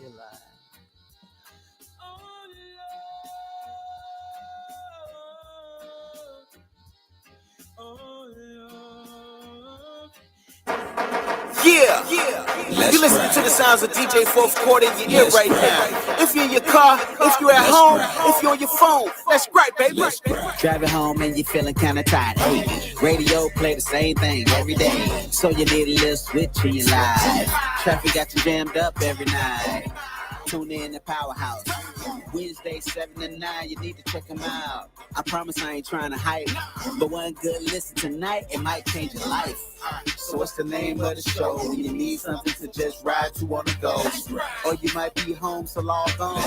Yeah, you listening to the sounds of DJ Fourth Quarter in your ear right now. If you're in your car, if you're at home, if you're on your phone, let's gripe, baby. Driving home and you feeling kinda tired. Hey, radio play the same thing every day, so you need a little switch in your life. Traffic got you jammed up every night. Tune in to Powerhouse. Wednesday 7 to 9, you need to check them out. I promise I ain't trying to hype, but one good listen tonight, it might change your life. So what's the name of the show? You need something to just ride to on the go, or you might be home, so log on.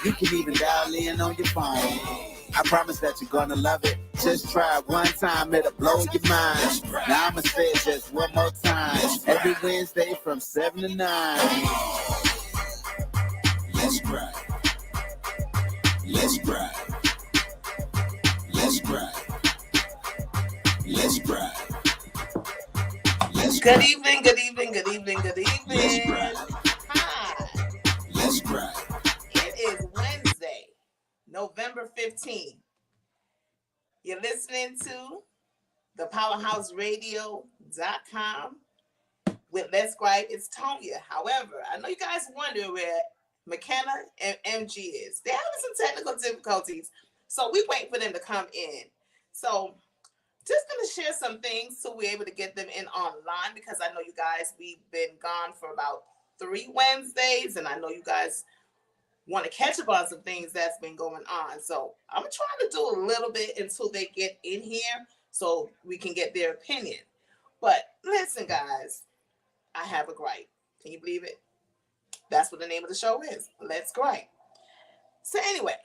You can even dial in on your phone. I promise that you're gonna love it. Just try it one time, it'll blow your mind. Now I'ma say it just one more time. Every Wednesday from 7 to 9. Let's gripe. Let's gripe. Let's gripe. Let's gripe. Good evening, good evening, good evening, good evening. Hi. Let's gripe. It is Wednesday, November 15th. You're listening to the PowerhouseRadio.com with Let's Gripe. It's Tonia. However, I know you guys wonder where Mckenna and MG is. They're having some technical difficulties, so we wait for them to come in. So just going to share some things so we're able to get them in online, because I know you guys, we've been gone for about 3 Wednesdays, and I know you guys want to catch up on some things that's been going on. So I'm trying to do a little bit until they get in here so we can get their opinion. But listen, guys, I have a gripe. Can you believe it? That's what the name of the show is. Let's Gripe. So anyway,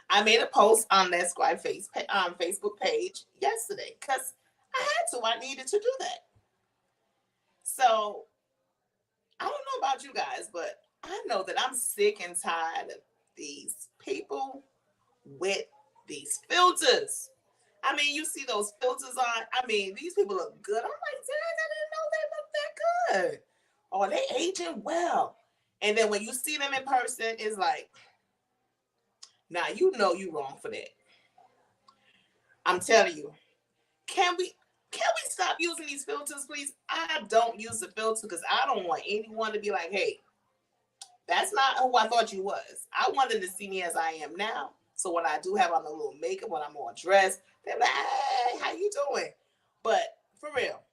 I made a post on Let's Gripe Facebook page yesterday because I had to. I needed to do that. So I don't know about you guys, but I know that I'm sick and tired of these people with these filters. I mean, you see those filters on. I mean, these people look good. I'm like, dang, I didn't know they looked that good. Or they aging well. And then when you see them in person, it's like, now you know you wrong for that. I'm telling you. Can we stop using these filters, please? I don't use the filter because I don't want anyone to be like, hey, that's not who I thought you was. I want them to see me as I am now. So when I do have on a little makeup, when I'm all dressed, they're like, hey, how you doing? But for real,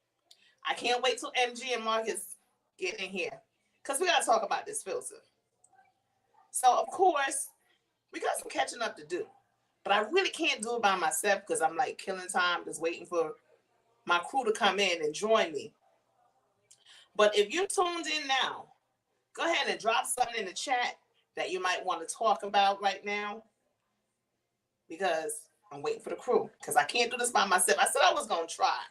I can't wait till MG and Marcus get in here because we got to talk about this filter. So, of course, we got some catching up to do. But I really can't do it by myself because I'm like killing time, just waiting for my crew to come in and join me. But if you're tuned in now, go ahead and drop something in the chat that you might want to talk about right now, because I'm waiting for the crew, because I can't do this by myself. I said I was going to try.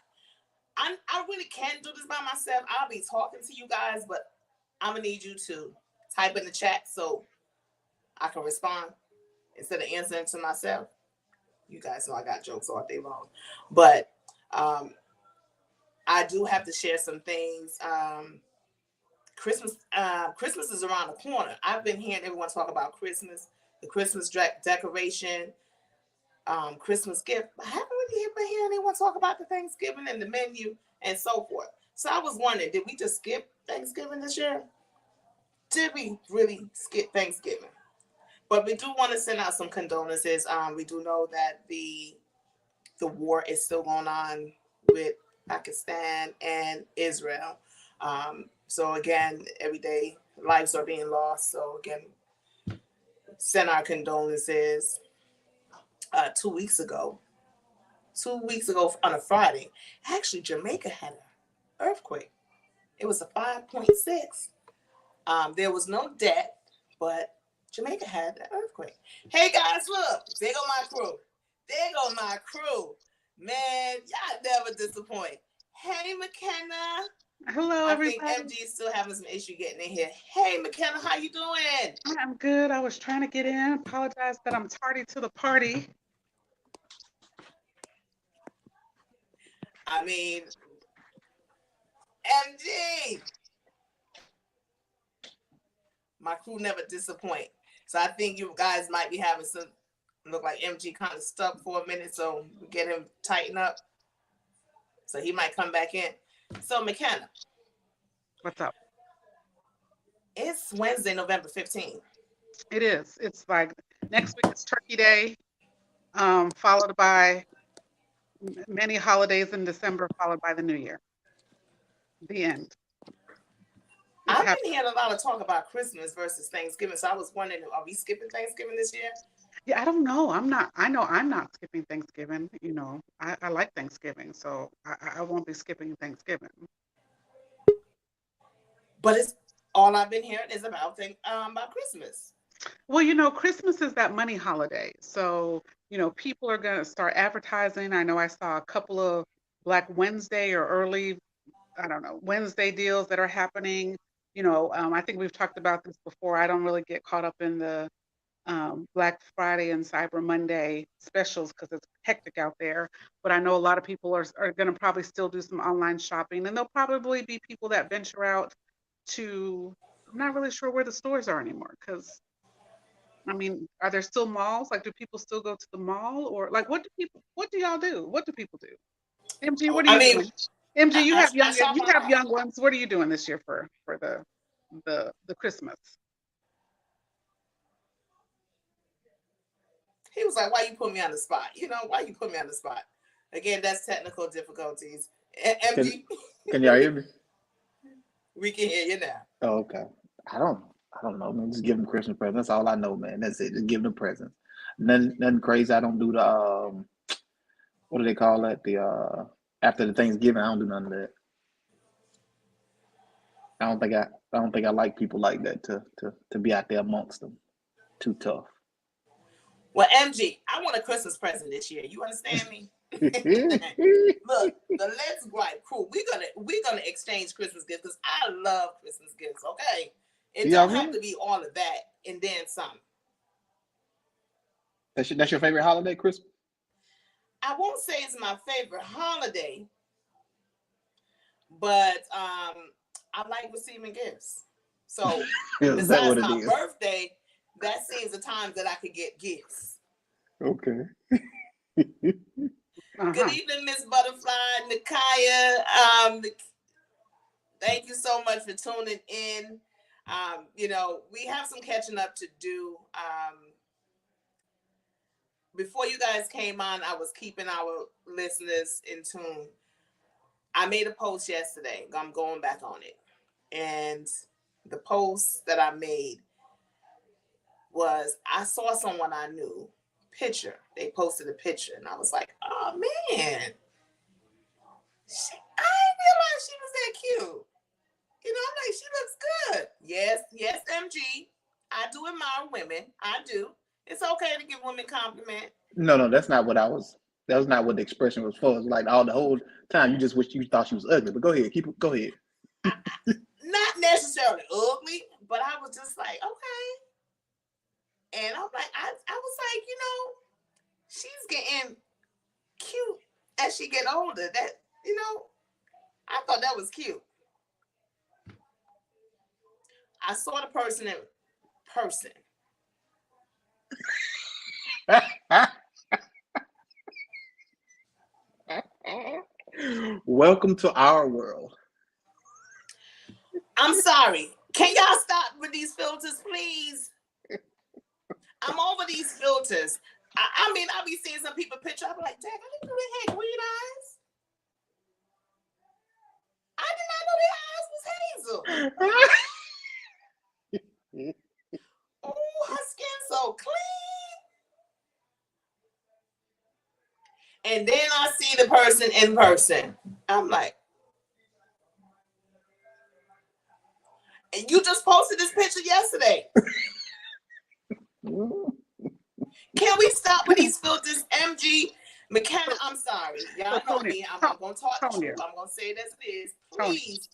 I really can't do this by myself. I'll be talking to you guys, but I'm going to need you to type in the chat so I can respond instead of answering to myself. You guys know I got jokes all day long. But I do have to share some things. Christmas is around the corner. I've been hearing everyone talk about Christmas, the Christmas decoration, Christmas gift. I haven't really been hearing anyone talk about the Thanksgiving and the menu and so forth. So I was wondering, did we just skip Thanksgiving this year? Did we really skip Thanksgiving? But we do want to send out some condolences. We do know that the war is still going on with Pakistan and Israel. So again, every day lives are being lost. So again, send our condolences. 2 weeks ago on a Friday, actually Jamaica had an earthquake. It was a 5.6. There was no death, but Jamaica had an earthquake. Hey guys, look, there go my crew. Man, y'all never disappoint. Hey Mckenna. Hello, everybody. I think MG's still having some issue getting in here. Hey Mckenna, how you doing? I'm good. I was trying to get in. Apologize that I'm tardy to the party. I mean, MG. My crew never disappoint. So I think you guys might be having some, look like MG kind of stuck for a minute, so we get him tighten up. So he might come back in. So Mckenna. What's up? It's Wednesday, November 15th. It is. It's like next week is Turkey Day, followed by many holidays in December, followed by the New Year. The end. I've been hearing a lot of talk about Christmas versus Thanksgiving, so I was wondering, are we skipping Thanksgiving this year? Yeah, I don't know. I know I'm not skipping Thanksgiving. I like Thanksgiving, so I won't be skipping Thanksgiving. But it's all I've been hearing is about Christmas. Well, Christmas is that money holiday. So, people are going to start advertising. I know I saw a couple of Black Wednesday or early, I don't know, Wednesday deals that are happening. I think we've talked about this before. I don't really get caught up in the Black Friday and Cyber Monday specials because it's hectic out there. But I know a lot of people are going to probably still do some online shopping, and there'll probably be people that venture out to, I'm not really sure where the stores are anymore because, are there still malls? Like, do people still go to the mall, or like, what do y'all do? What do people do? MG, what are you doing? MG, you have young ones. What are you doing this year for the Christmas? He was like, why you put me on the spot? Why you put me on the spot? Again, that's technical difficulties. MG? Can y'all hear me? We can hear you now. Oh, okay. I don't know, man. Just give them Christmas presents. That's all I know, man. That's it. Just give them presents. Nothing crazy. I don't do the what do they call that? The after the Thanksgiving, I don't do none of that. I don't think I like people like that to be out there amongst them. Too tough. Well, MG, I want a Christmas present this year. You understand me? Look, the Let's Gripe crew, we're gonna exchange Christmas gifts because I love Christmas gifts. Okay, it don't have to be all of that and then some. That's your favorite holiday, Christmas? I won't say it's my favorite holiday, but I like receiving gifts. So besides my birthday, that seems the time that I could get gifts. Okay. Good evening, Miss Butterfly, Nikaya. Thank you so much for tuning in. We have some catching up to do. Before you guys came on, I was keeping our listeners in tune. I made a post yesterday. I'm going back on it. And the post that I made was, I saw someone I knew, picture. They posted a picture, and I was like, oh, man. I didn't realize she was that cute. I'm like, she looks good. Yes, MG. I do admire women. I do. It's okay to give women compliment. No, that's not what that was not what the expression was for. It was like the whole time you just wished you thought she was ugly. But go ahead, go ahead. Not necessarily ugly, but I was just like, okay. And I'm like, I was like, she's getting cute as she get older. That, I thought that was cute. I saw the person in person. Welcome to our world. I'm sorry. Can y'all stop with these filters, please? I'm over these filters. I be seeing some people picture. I be like, dang, I didn't know they had green eyes. I did not know their eyes was hazel. Oh, her skin so clean. And then I see the person in person. I'm like, and you just posted this picture yesterday. Can we stop with these filters, MG? Mckenna, I'm sorry. Y'all know me. I'm not going to talk to you. I'm going to say it as it is. Please.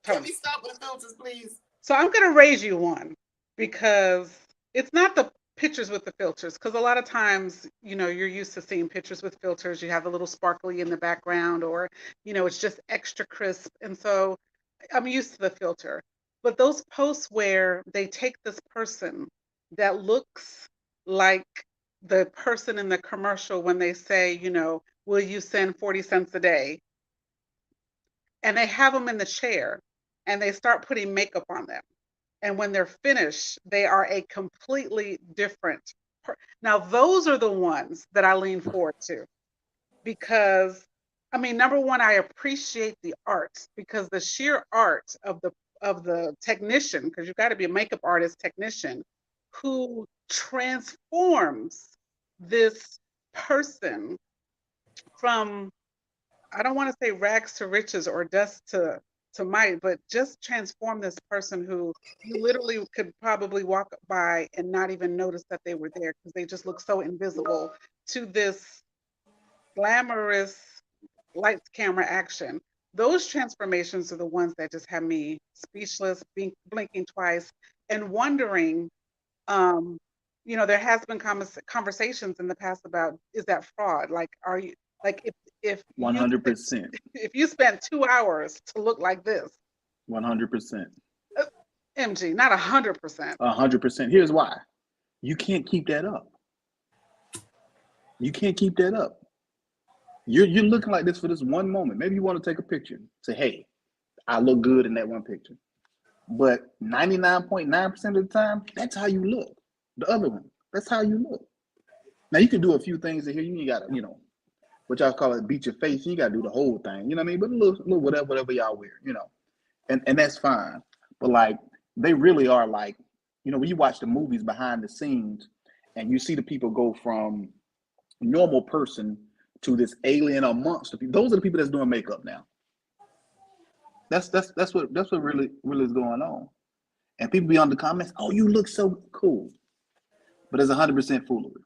Can we stop with the filters, please? So I'm going to raise you one because it's not the pictures with the filters, because a lot of times, you're used to seeing pictures with filters. You have a little sparkly in the background, or, it's just extra crisp. And so I'm used to the filter. But those posts where they take this person that looks like the person in the commercial when they say, will you send 40 cents a day? And they have them in the chair and they start putting makeup on them. And when they're finished, they are a completely different. Now, those are the ones that I lean forward to because, number one, I appreciate the art because the sheer art of the technician, because you've got to be a makeup artist technician who transforms this person from, I don't want to say rags to riches or dust to might, but just transform this person who you literally could probably walk by and not even notice that they were there because they just look so invisible to this glamorous lights, camera, action. Those transformations are the ones that just have me speechless, blinking twice, and wondering. There has been conversations in the past about, is that fraud? Like, are you like if you 100%. if you spent 2 hours to look like this, 100%. MG, not 100%. 100%. Here's why. You can't keep that up. You can't keep that up. You're looking like this for this one moment. Maybe you want to take a picture. Say, hey, I look good in that one picture. But 99.9% of the time, that's how you look. The other one, that's how you look. Now, you can do a few things in here. You ain't got to, what y'all call it, beat your face. You got to do the whole thing. You know what I mean? But a little whatever y'all wear, And that's fine. But, like, they really are like, when you watch the movies behind the scenes and you see the people go from normal person to this alien or monster. Those are the people that's doing makeup now. That's what really is going on. And people be on the comments, oh, you look so cool. But it's 100% foolery.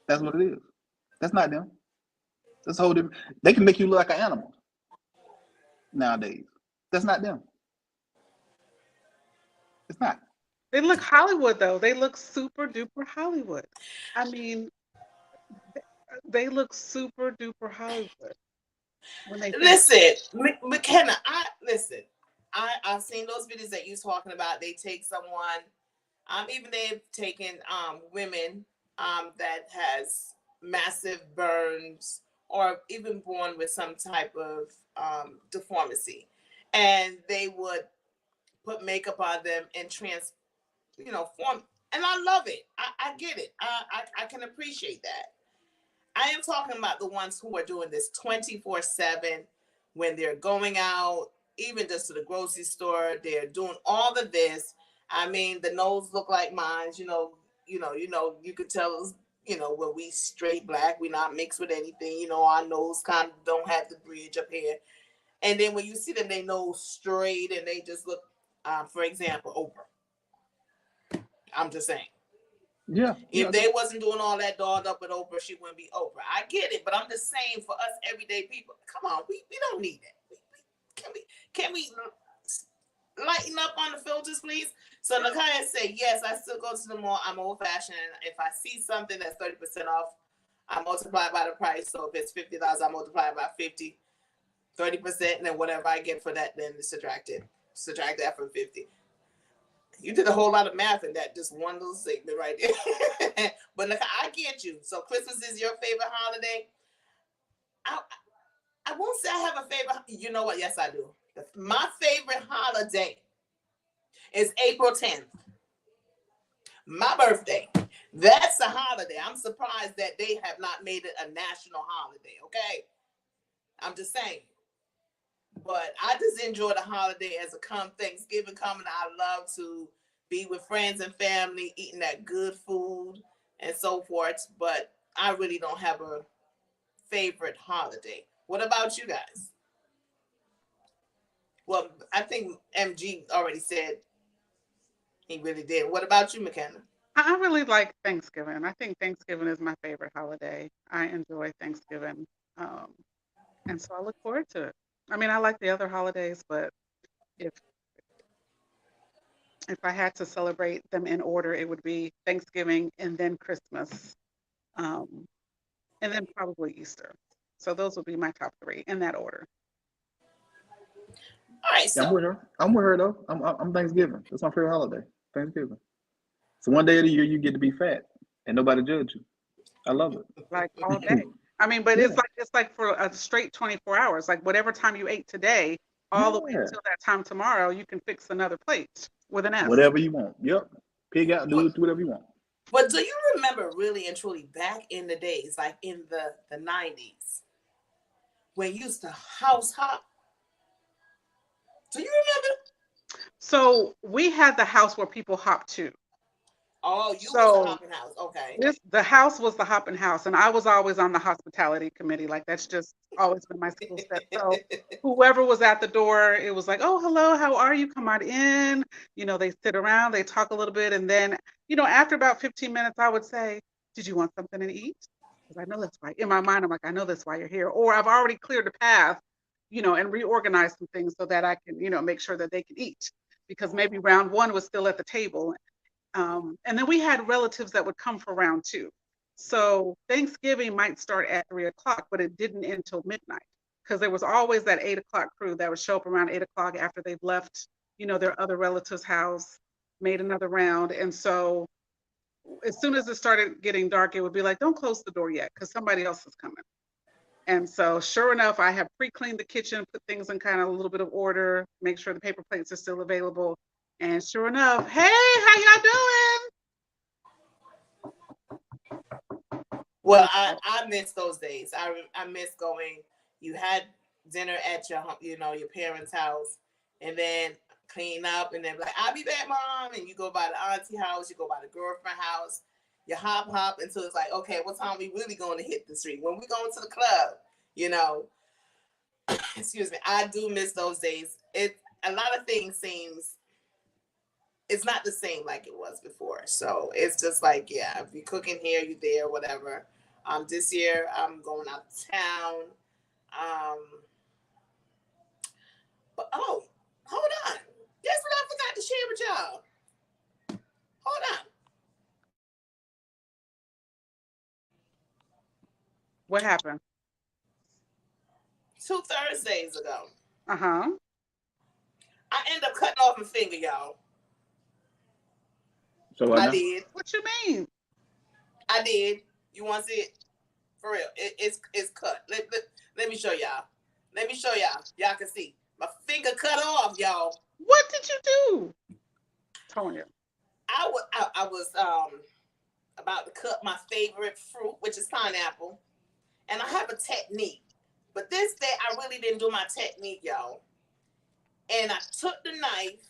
That's what it is. That's not them. That's a whole different. They can make you look like an animal nowadays. That's not them. It's not. They look Hollywood though. They look super duper Hollywood. They look super duper Hollywood. When they listen, Mckenna, I've seen those videos that you're talking about. They take someone, even they've taken women that has massive burns or even born with some type of deformity, and they would put makeup on them and form. And I love it. I get it. I can appreciate that. I am talking about the ones who are doing this 24/7 when they're going out, even just to the grocery store. They're doing all of this. The nose look like mine. You could tell us, when we straight black, we not mixed with anything. Our nose kind of don't have the bridge up here. And then when you see them, they nose straight and they just look, for example, Oprah. I'm just saying. Yeah. If they wasn't doing all that dolled up with Oprah, she wouldn't be Oprah. I get it, but I'm just saying for us everyday people, come on, we don't need that. Can we lighten up on the filters, please? So Nakia said, yes, I still go to the mall. I'm old fashioned. If I see something that's 30% off, I multiply it by the price. So if it's $50, I multiply it by 50, 30%, and then whatever I get for that, then subtract that from 50. You did a whole lot of math in that just one little segment right there. But look, I get you. So Christmas is your favorite holiday. I won't say I have a favorite. You know what? Yes, I do. My favorite holiday is April 10th. My birthday. That's a holiday. I'm surprised that they have not made it a national holiday, okay? I'm just saying. But I just enjoy the holiday as a Thanksgiving coming. I love to be with friends and family, eating that good food and so forth. But I really don't have a favorite holiday. What about you guys? Well, I think MG already said he really did. What about you, Mckenna? I really like Thanksgiving. I think Thanksgiving is my favorite holiday. I enjoy Thanksgiving. And so I look forward to it. I like the other holidays, but if I had to celebrate them in order, it would be Thanksgiving and then Christmas, and then probably Easter. So those would be my top three in that order. All right, Yeah, so I'm with her though. I'm Thanksgiving. That's my favorite holiday. Thanksgiving. So one day of the year you get to be fat and nobody judge you. I love like all day. it. I mean, but Yeah. it's like for a straight 24 hours. Like whatever time you ate today, all the way Yeah. until that time tomorrow, you can fix another plate with an S. Whatever you want. Yep. Pig out, do whatever you want. but do you remember really and truly back in the days, like in the 90s, when you used to house hop? Do you remember? So we had the house where people hop to. Oh, you was a So hopping house. Okay. the house was the hopping house, and I was always on the hospitality committee. Like that's just always been my skill set. So whoever was at the door, it was like, oh, hello, how are you? Come on in. You know, they sit around, they talk a little bit, and then, you know, after about 15 minutes, I would say, did you want something to eat? Because I know that's why. In my mind, I'm like, I know that's why you're here. Or I've already cleared the path, you know, and reorganized some things so that I can, you know, make sure that they can eat. Because maybe round one was still at the table, and then we had relatives that would come for round two. So Thanksgiving might start at 3 o'clock, but it didn't end till midnight because there was always that 8 o'clock crew that would show up around 8 o'clock after they've left, you know, their other relative's house, made another round. And so as soon as it started getting dark, it would be like, don't close the door yet because somebody else is coming. And so sure enough, I have pre-cleaned the kitchen, put things in kind of a little bit of order, make sure the paper plates are still available. And sure enough, hey, how y'all doing? Well, I miss those days. I miss going. You had dinner at your your parents' house, and then clean up, and then like I'll be back, mom, and you go by the auntie house, you go by the girlfriend house, you hop until it's like, okay, what time we really going to hit the street? When we going to the club, you know? Excuse me. I do miss those days. A lot of things seems it's not the same like it was before. So it's just like, yeah, if you're cooking here, you there, whatever. This year I'm going out of town. But hold on. Guess what I forgot to share with y'all? Hold on. What happened? 2 Thursdays ago, Uh-huh. I ended up cutting off my finger, y'all. So what I now? did. What you mean? I did. You want to see it? For real. It's cut. Let me show y'all. Let me show y'all. Y'all can see. My finger cut off, y'all. What did you do? Tonia. I was about to cut my favorite fruit, which is pineapple. And I have a technique. But this day, I really didn't do my technique, y'all. And I took the knife,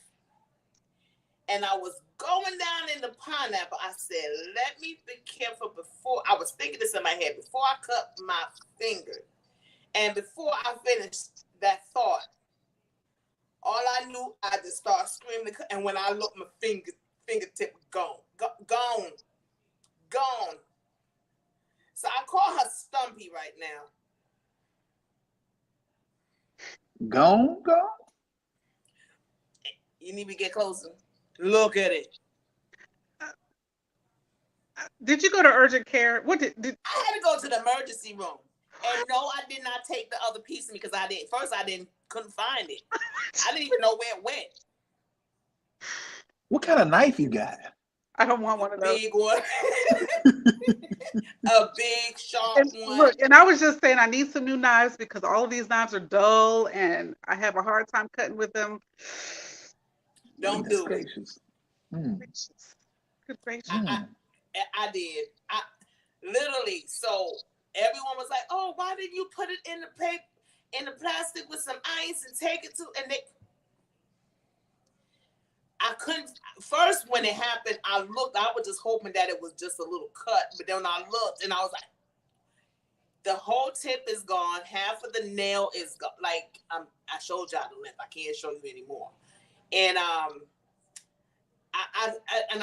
and I was going down in the pineapple. I said, let me be careful before. I was thinking this in my head. Before I cut my finger, and before I finished that thought, all I knew, I just started screaming. And when I looked, my fingertip gone. Gone. So I call her Stumpy right now. Gone. You need to get closer. Look at it. Did you go to urgent care? What did I had to go to the emergency room. And no, I did not take the other piece of me because I couldn't find it. I didn't even know where it went. What kind of knife you got? I don't want one of those. Big one. A big, sharp one. Look, and I was just saying I need some new knives because all of these knives are dull and I have a hard time cutting with them. Don't do it. Good gracious. I did. I literally. So everyone was like, "Oh, why didn't you put it in the paper, in the plastic with some ice and take it to?" And I couldn't. First, when it happened, I looked. I was just hoping that it was just a little cut, but then I looked and I was like, "The whole tip is gone. Half of the nail is gone." Like I showed y'all the length. I can't show you anymore. And I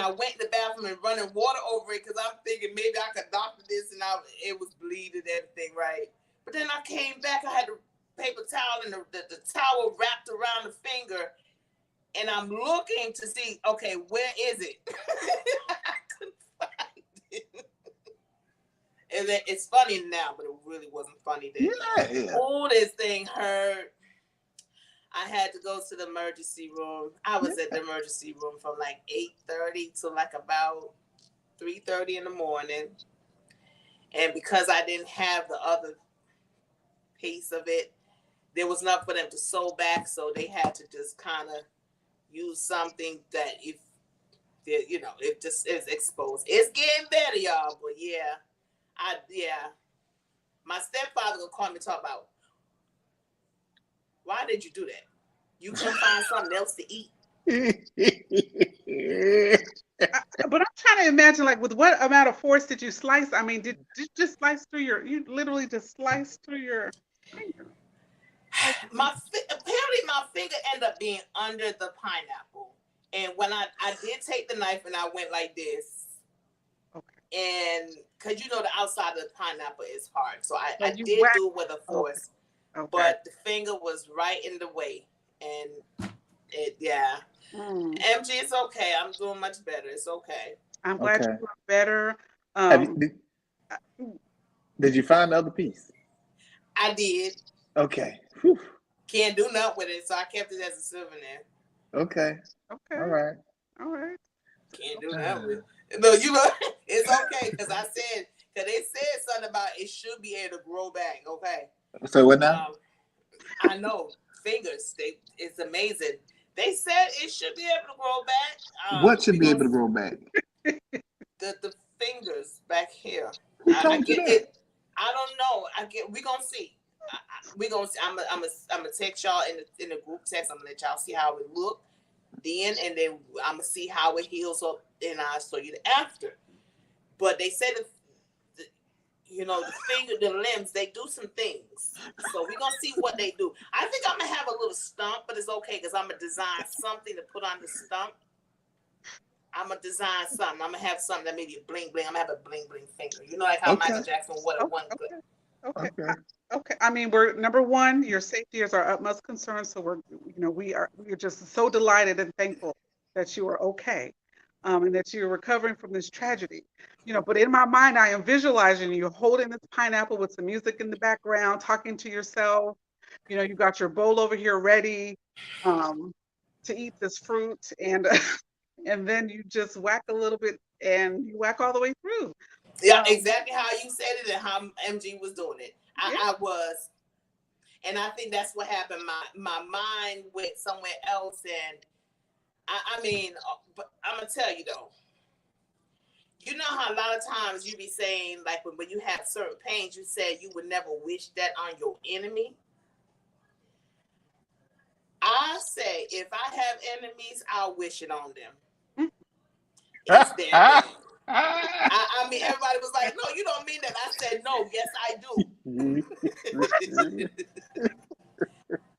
went in the bathroom and running water over it because I'm thinking maybe I could doctor this, and it was bleeding and everything, right? But then I came back. I had the paper towel and the towel wrapped around the finger. And I'm looking to see, okay, where is it? I couldn't find it. And it's funny now, but it really wasn't funny then. Yeah. Oh, this thing hurt. I had to go to the emergency room. I was at the emergency room from like 8:30 to like about 3:30 in the morning. And because I didn't have the other piece of it, there was nothing for them to sew back, so they had to just kind of use something that if it just is exposed. It's getting better, y'all, but my stepfather gonna call me and talk about, why did you do that? You couldn't find something else to eat. But I'm trying to imagine, like, with what amount of force did you slice? I mean, did you just slice through you literally just sliced through your finger? Apparently my finger ended up being under the pineapple. And when I did take the knife and I went like this, and because the outside of the pineapple is hard, so I did do it with a force, but the finger was right in the way, and MG, it's okay. I'm doing much better. It's okay. I'm glad you're doing better. Did you find the other piece? I did. Okay. Whew. Can't do nothing with it, so I kept it as a souvenir. Okay. All right. Can't do nothing with it. No, it's okay because they said something about it should be able to grow back. Okay. So what now? I know fingers. It's amazing. They said it should be able to grow back. What should be able to grow back? The fingers back here. Who told you that? I don't know. We gonna see. We gonna see. I'm gonna text y'all in the group text. I'm gonna let y'all see how it look then, and then I'm gonna see how it heals up, and I'll show you the after. But they said the finger, the limbs, they do some things. So we're gonna see what they do. I think I'm gonna have a little stump, but it's okay because I'm gonna design something to put on the stump. I'm gonna design something. I'm gonna have something that maybe bling bling. I'm gonna have a bling bling finger. Like how Michael Jackson wore one clip. Okay. I mean, we're number one. Your safety is our utmost concern. So we're just so delighted and thankful that you are okay, and that you're recovering from this tragedy. But in my mind, I am visualizing you holding this pineapple with some music in the background, talking to yourself. You got your bowl over here ready to eat this fruit, and and then you just whack a little bit, and you whack all the way through. Yeah, exactly how you said it and how MG was doing it. I was, and I think that's what happened. My mind went somewhere else, and I mean, but I'm gonna tell you though. You know how a lot of times you be saying, like when you have certain pains, you said you would never wish that on your enemy. I say if I have enemies, I'll wish it on them. It's their thing. I mean, everybody was like, no, you don't mean that. I said, no, yes, I do.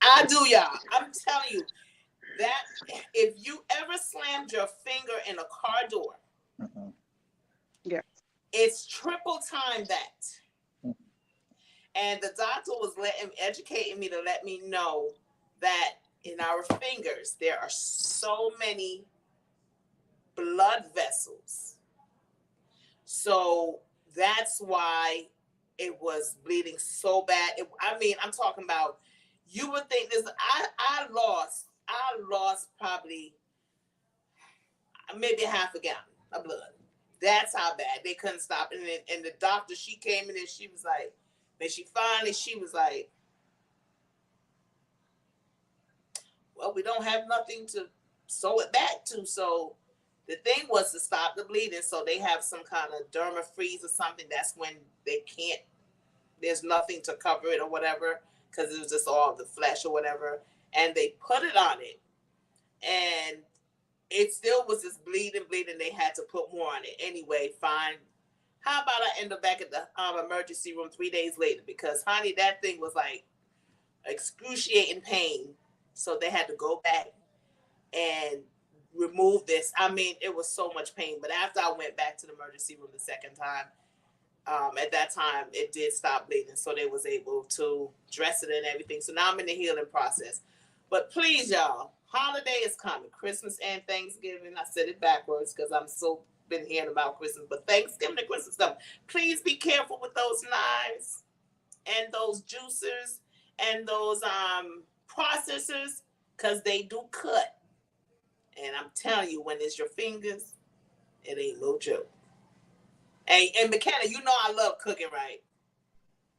I do, y'all. I'm telling you that if you ever slammed your finger in a car door, it's triple time that. And the doctor was educating me to let me know that in our fingers, there are so many blood vessels. So that's why it was bleeding so bad. I'm talking about, you would think this, I lost probably maybe half a gallon of blood. That's how bad. They couldn't stop it. And the doctor, she came in and she was like, she was like, well, we don't have nothing to sew it back to. So the thing was to stop the bleeding. So they have some kind of derma freeze or something. That's when they can't, there's nothing to cover it or whatever, because it was just all the flesh or whatever. And they put it on it. And it still was just bleeding. They had to put more on it. Anyway, fine. How about I end up back at the emergency room 3 days later? Because, honey, that thing was like excruciating pain. So they had to go back and remove this. I mean, it was so much pain. But after I went back to the emergency room the second time, at that time, it did stop bleeding. So they was able to dress it and everything. So now I'm in the healing process. But please, y'all, holiday is coming. Christmas and Thanksgiving. I said it backwards because I'm so been hearing about Christmas. But Thanksgiving and Christmas coming. Please be careful with those knives and those juicers and those processors. because they do cut. And I'm telling you, when it's your fingers, it ain't no joke. And Mckenna, you know I love cooking, right?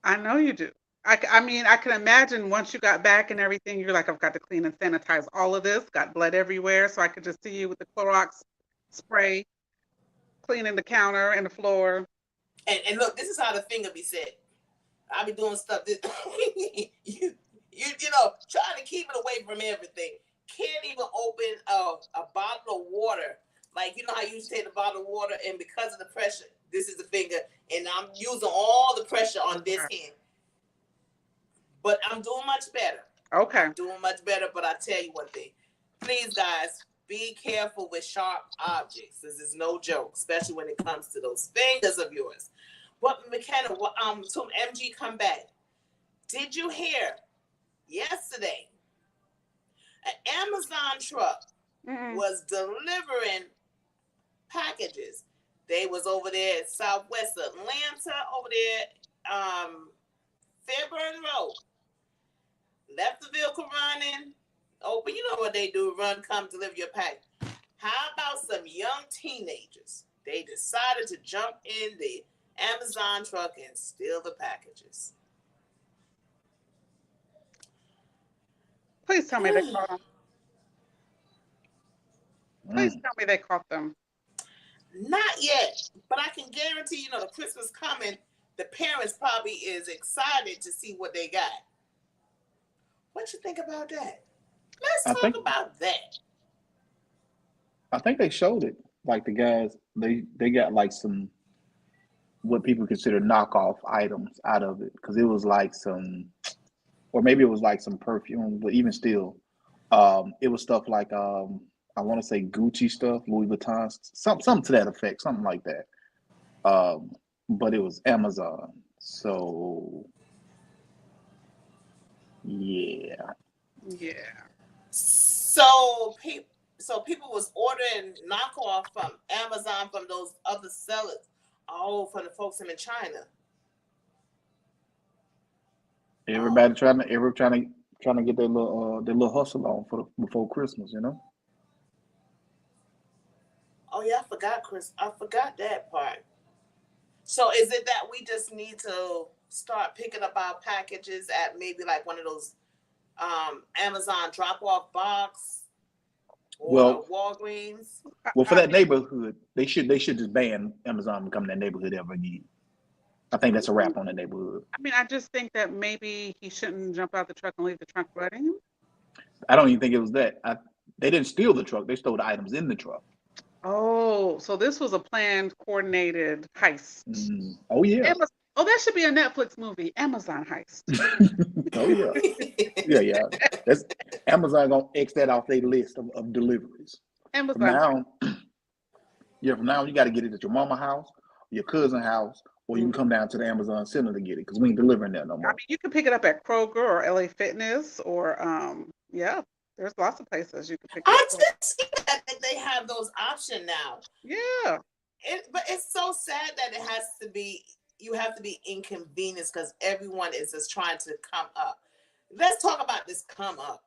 I know you do. I mean, I can imagine once you got back and everything, you're like, I've got to clean and sanitize all of this. Got blood everywhere, so I could just see you with the Clorox spray cleaning the counter and the floor. And look, this is how the finger be said. I be doing stuff that you know, trying to keep it away from everything. Can't even open a bottle of water. Like, you know how you used to take the bottle of water, and because of the pressure, this is the finger, and I'm using all the pressure on this hand. But I'm doing much better. Okay. I'm doing much better, but I tell you one thing. Please, guys, be careful with sharp objects. This is no joke, especially when it comes to those fingers of yours. But Mckenna, so MG come back. Did you hear yesterday an Amazon truck was delivering packages? They was over there at Southwest Atlanta, over there, Fairburn Road. Left the vehicle running. Open, you know what they do, run, come, deliver your package. How about some young teenagers? They decided to jump in the Amazon truck and steal the packages. Please tell me they caught them. Please tell me they caught them. Not yet, but I can guarantee, you know, the Christmas coming, the parents probably is excited to see what they got. What you think about that? Let's talk about that. I think they showed it. Like the guys, they got like some what people consider knockoff items out of it, because it was like some, or maybe it was like some perfume, but even still, it was stuff like I want to say Gucci stuff, Louis Vuitton, something to that effect, something like that. But it was Amazon, so yeah. So people was ordering knockoff from Amazon from those other sellers. Oh, for the folks in China. Everybody trying to get their little hustle on for before Christmas, you know. Oh yeah, I forgot that part. So is it that we just need to start picking up our packages at maybe like one of those Amazon drop-off box or Walgreens? Well, for that neighborhood, they should just ban Amazon from coming to that neighborhood ever again. I think that's a wrap on the neighborhood. I mean, I just think that maybe he shouldn't jump out the truck and leave the trunk running. I don't even think it was that. They didn't steal the truck. They stole the items in the truck. Oh, so this was a planned, coordinated heist. Oh, yeah. Oh, that should be a Netflix movie, Amazon Heist. Oh, yeah. Yeah. That's Amazon going to X that off their list of deliveries. Amazon. From now on, you got to get it at your mama's house, your cousin's house, or you can come down to the Amazon Center to get it, because we ain't delivering that no more. I mean, you can pick it up at Kroger or LA Fitness or, there's lots of places you can pick it up. I did see that they have those options now. Yeah. But it's so sad that you have to be inconvenienced because everyone is just trying to come up. Let's talk about this come up.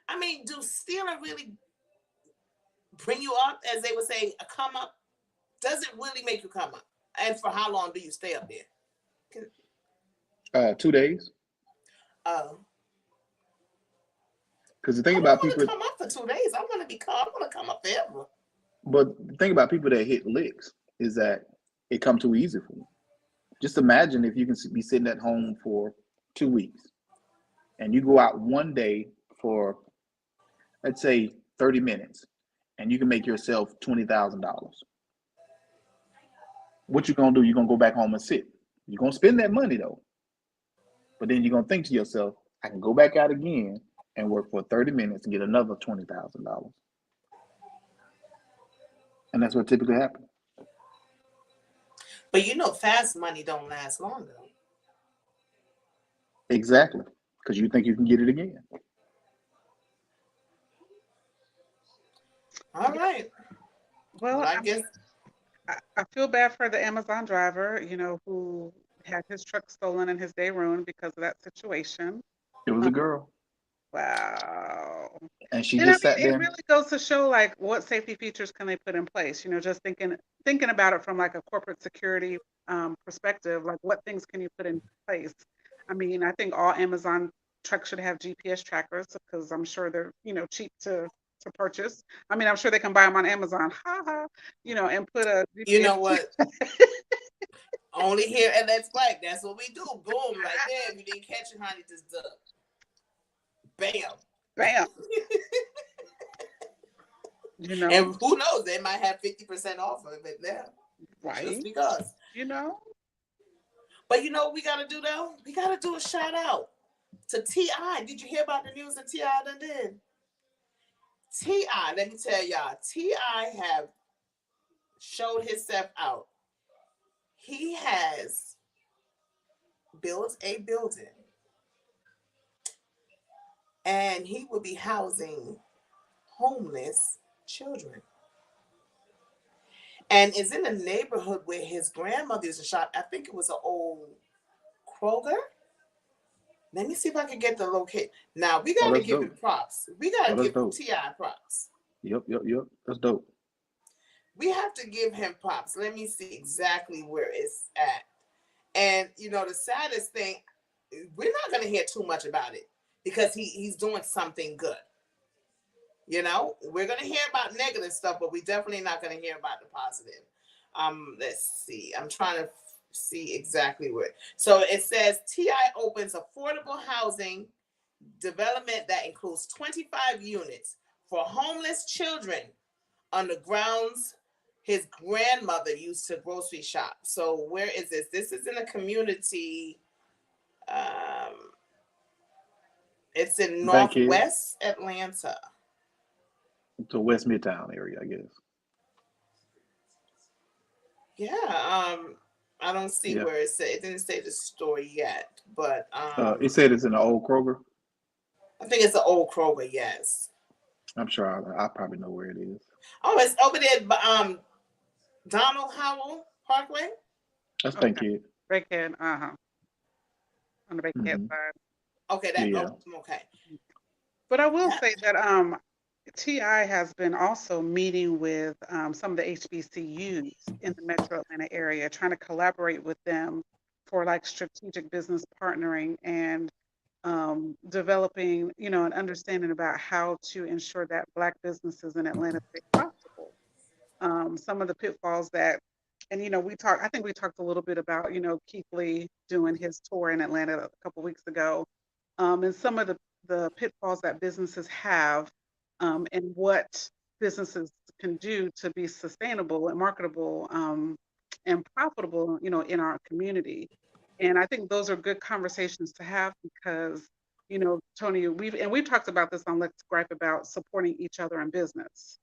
I mean, do stealing really bring you up, as they would say, a come up? Does it really make you come up? And for how long do you stay up there? 2 days. Oh. Because the thing about people come up for 2 days. I want to come up forever. But the thing about people that hit licks is that it comes too easy for them. Just imagine if you can be sitting at home for 2 weeks and you go out one day for, let's say, 30 minutes, and you can make yourself $20,000. What you going to do? You're going to go back home and sit. You're going to spend that money, though. But then you're going to think to yourself, I can go back out again and work for 30 minutes and get another $20,000. And that's what typically happens. But you know, fast money don't last long, though. Exactly. Because you think you can get it again. All right. Well, I guess I feel bad for the Amazon driver, who had his truck stolen and his day ruined because of that situation. It was a girl. Wow. And she And I just mean, sat it there. really goes to show like what safety features can they put in place. Just thinking about it from like a corporate security perspective, like what things can you put in place? I mean, I think all Amazon trucks should have GPS trackers because I'm sure they're cheap to purchase. I mean, I'm sure they can buy them on Amazon, ha ha, and put a You GPS. know what? Only here at Let's Gripe. That's what we do. Boom, right there. If you didn't catch it, honey, just duck. Bam. Bam. And who knows? They might have 50% off of it there. Right. Just because. But you know what we gotta do though? We gotta do a shout out to T.I. Did you hear about the news that T.I. done did? T.I., let me tell y'all, T.I. have showed himself out. He has built a building and he will be housing homeless children. And is in a neighborhood where his grandmother used to shop. I think it was an old Kroger. Let me see if I can get the location. Now, we got to give him props. We got to give T.I. props. Yep. That's dope. We have to give him props. Let me see exactly where it's at. And, the saddest thing, we're not going to hear too much about it because he's doing something good. We're going to hear about negative stuff, but we're definitely not going to hear about the positive. Let's see. I'm trying to see exactly where. So it says T.I. opens affordable housing development that includes 25 units for homeless children on the grounds his grandmother used to grocery shop. So where is this? This is in a community. It's in Northwest Atlanta. To West Midtown area, I guess. Yeah. I don't see where it said. It didn't say the store yet, but it said it's in the old Kroger. I think it's the old Kroger. Yes. I'm sure I probably know where it is. Oh, it's over there. Donald Howell Parkway. That's Bankhead. Bankhead, on the Bankhead side. Okay, okay. But I will say that T.I. has been also meeting with some of the HBCUs in the Metro Atlanta area, trying to collaborate with them for like strategic business partnering and developing, an understanding about how to ensure that Black businesses in Atlanta stay profitable. Some of the pitfalls that, and I think we talked a little bit about, Keith Lee doing his tour in Atlanta a couple weeks ago, and some of the pitfalls that businesses have, and what businesses can do to be sustainable and marketable, and profitable, in our community. And I think those are good conversations to have because, Tonia, we've talked about this on Let's Gripe about supporting each other in business.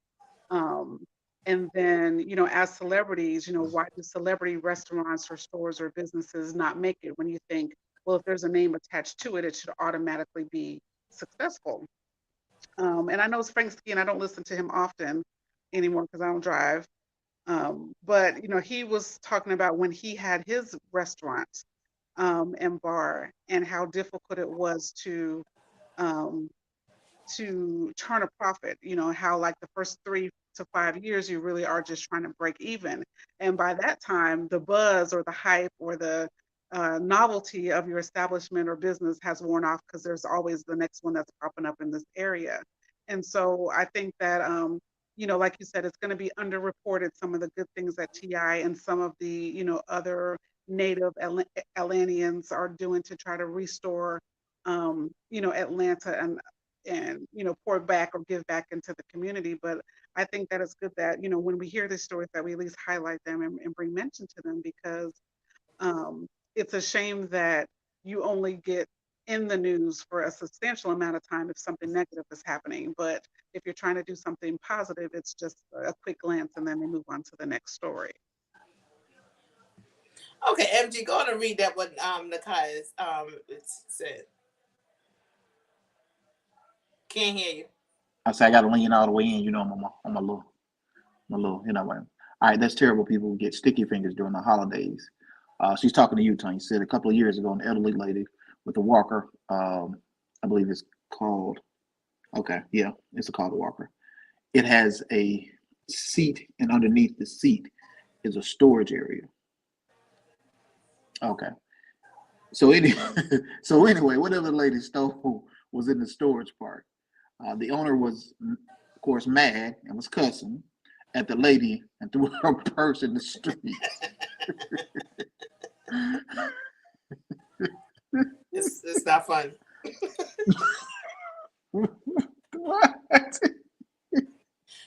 And then, as celebrities, why do celebrity restaurants or stores or businesses not make it when you think, well, if there's a name attached to it, it should automatically be successful. And I know Frank Ski, and I don't listen to him often anymore because I don't drive. But, he was talking about when he had his restaurant and bar and how difficult it was to turn a profit, how like the first 3 to 5 years, you really are just trying to break even. And by that time, the buzz or the hype or the novelty of your establishment or business has worn off because there's always the next one that's popping up in this area. And so I think that, like you said, it's going to be underreported, some of the good things that T.I. and some of the, other native Atlanteans are doing to try to restore, Atlanta and pour back or give back into the community. But I think that it's good that, when we hear these stories, that we at least highlight them and bring mention to them because it's a shame that you only get in the news for a substantial amount of time if something negative is happening. But if you're trying to do something positive, it's just a quick glance and then they move on to the next story. Okay, MG, go on and read that what Nakai said. Can't hear you. I say I got to lean all the way in. I'm a little. All right, that's terrible. People get sticky fingers during the holidays. She's talking to you, Tonia. She said a couple of years ago, an elderly lady with a walker, I believe it's called. Okay, yeah, it's called a walker. It has a seat, and underneath the seat is a storage area. Okay, so so anyway, whatever the lady stole was in the storage part. The owner was, of course, mad and was cussing at the lady and threw her purse in the street. It's not fun. What?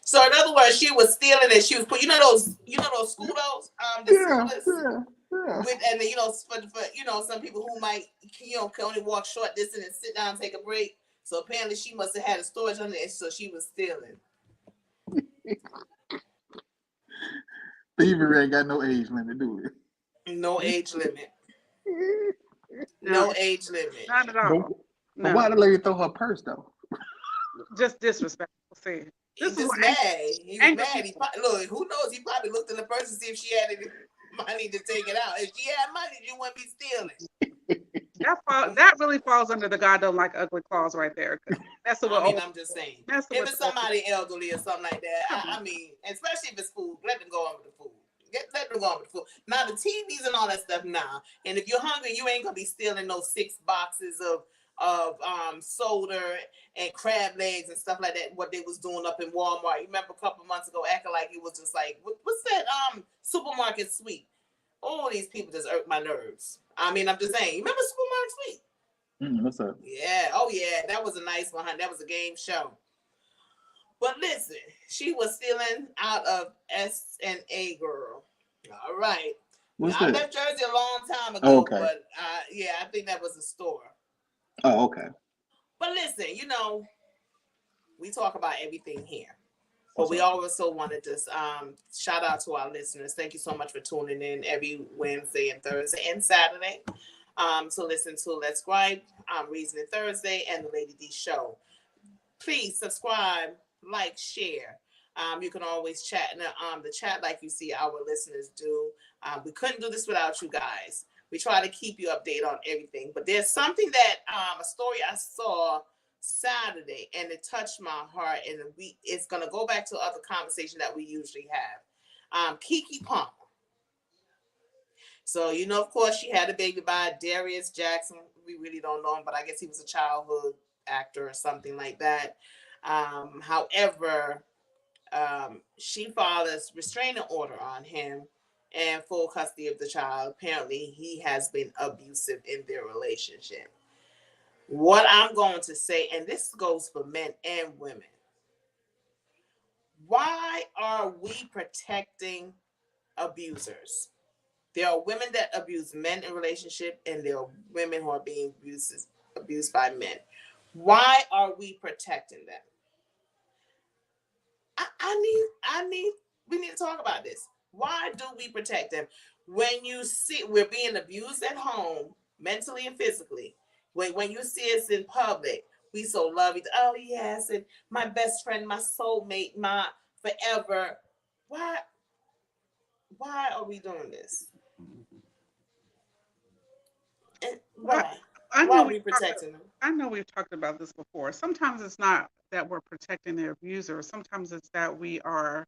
So in other words, she was stealing and she was put. Those school the Yeah, schoolers yeah. with, and for some people who might can only walk short distance and sit down and take a break. So apparently she must have had a storage under it, so she was stealing. Thievery ain't got no age limit, do it? No age limit. No age limit. Not at all. But why the lady throw her purse though? Just disrespectful. See, He's just mad. He was mad. Look, who knows? He probably looked in the purse to see if she had any money to take it out. If she had money, you wouldn't be stealing. That really falls under the God don't like ugly clause right there. That's what I'm just saying. If it's somebody elderly or something like that, I mean, especially if it's food, let them go on with the food. Let them go on with the food. Now the TVs and all that stuff now. And if you're hungry, you ain't gonna be stealing those 6 boxes of soda and crab legs and stuff like that. What they was doing up in Walmart. You remember a couple months ago, acting like it was just like what's that supermarket sweet? All these people just irk my nerves. I mean, I'm just saying. You remember Supermarket Sweet? What's up? Yeah. Oh, yeah. That was a nice one. That was a game show. But listen, she was stealing out of S&A Girl. All right. I left Jersey a long time ago, but I think that was a store. Oh, okay. But listen, we talk about everything here. But we also wanted to shout out to our listeners. Thank you so much for tuning in every Wednesday and Thursday and Saturday to listen to Let's Gripe, Reasoning Thursday, and the Lady D Show. Please subscribe, like, share. You can always chat in the chat like you see our listeners do. We couldn't do this without you guys. We try to keep you updated on everything. But there's something that, a story I saw Saturday, and it touched my heart, and it's going to go back to other conversation that we usually have. Keke Palmer. So, of course, she had a baby by Darius Jackson. We really don't know him, but I guess he was a childhood actor or something like that. However, she filed a restraining order on him and full custody of the child. Apparently, he has been abusive in their relationship. What I'm going to say, and this goes for men and women, why are we protecting abusers? There are women that abuse men in relationship, and there are women who are being abused by men. Why are we protecting them? We need to talk about this. Why do we protect them? When you see we're being abused at home, mentally and physically, when you see us in public, we so love each other. Oh yes, and my best friend, my soulmate, my forever. Why are we doing this? And why? Why are we protecting them? I know we've talked about this before. Sometimes it's not that we're protecting the abuser. Sometimes it's that we are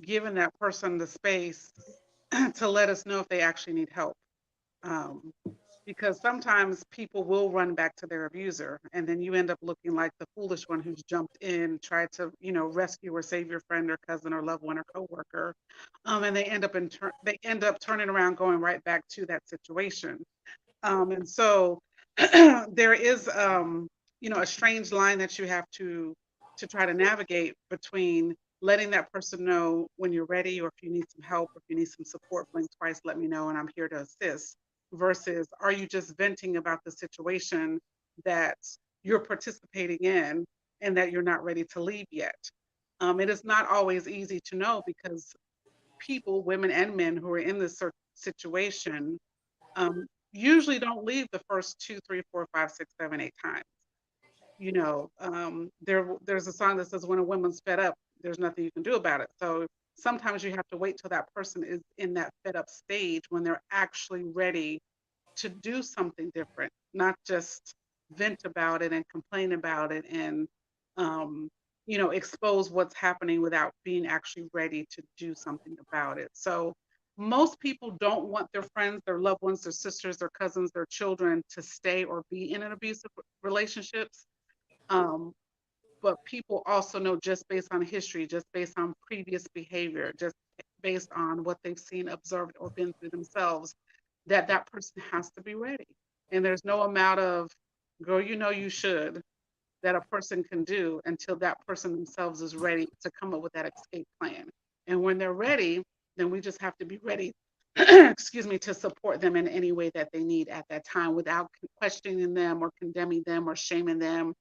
giving that person the space to let us know if they actually need help. Because sometimes people will run back to their abuser, and then you end up looking like the foolish one who's jumped in, tried to, rescue or save your friend or cousin or loved one or coworker, and they end up turning around, going right back to that situation. And so there is, a strange line that you have to try to navigate between letting that person know when you're ready, or if you need some help, or if you need some support, blink twice, let me know, and I'm here to assist. Versus, are you just venting about the situation that you're participating in and that you're not ready to leave yet? It is not always easy to know, because people, women and men who are in this situation, usually don't leave the first 2, 3, 4, 5, 6, 7, 8 times. There's a song that says, when a woman's fed up, there's nothing you can do about it. So sometimes you have to wait till that person is in that fed up stage when they're actually ready to do something different, not just vent about it and complain about it and um, expose what's happening without being actually ready to do something about it. So most people don't want their friends, their loved ones, their sisters, their cousins, their children to stay or be in an abusive relationships. Um, but people also know, just based on history, just based on previous behavior, just based on what they've seen, observed, or been through themselves, that that person has to be ready. And there's no amount of, girl, you should, that a person can do until that person themselves is ready to come up with that escape plan. And when they're ready, then we just have to be ready, excuse me, to support them in any way that they need at that time without questioning them or condemning them or shaming them,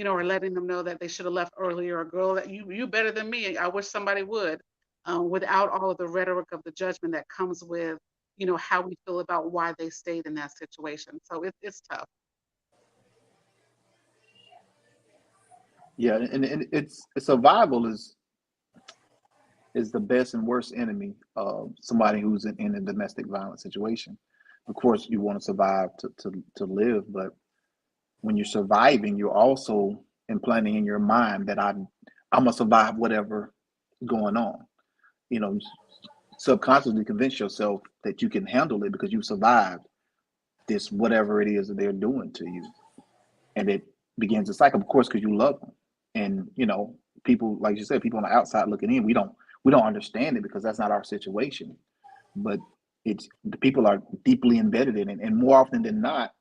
or letting them know that they should have left earlier, or girl, that you better than me. I wish somebody would, without all of the rhetoric of the judgment that comes with, how we feel about why they stayed in that situation. So it's tough. Yeah, and it's survival is the best and worst enemy of somebody who's in a domestic violence situation. Of course, you want to survive to live, but when you're surviving, you're also implanting in your mind that I'm gonna survive whatever going on. You know, subconsciously convince yourself that you can handle it because you survived this whatever it is that they're doing to you, and it begins a cycle. Of course, because you love them, and people, like you said, people on the outside looking in, we don't understand it because that's not our situation, but it's the people are deeply embedded in it, and more often than not,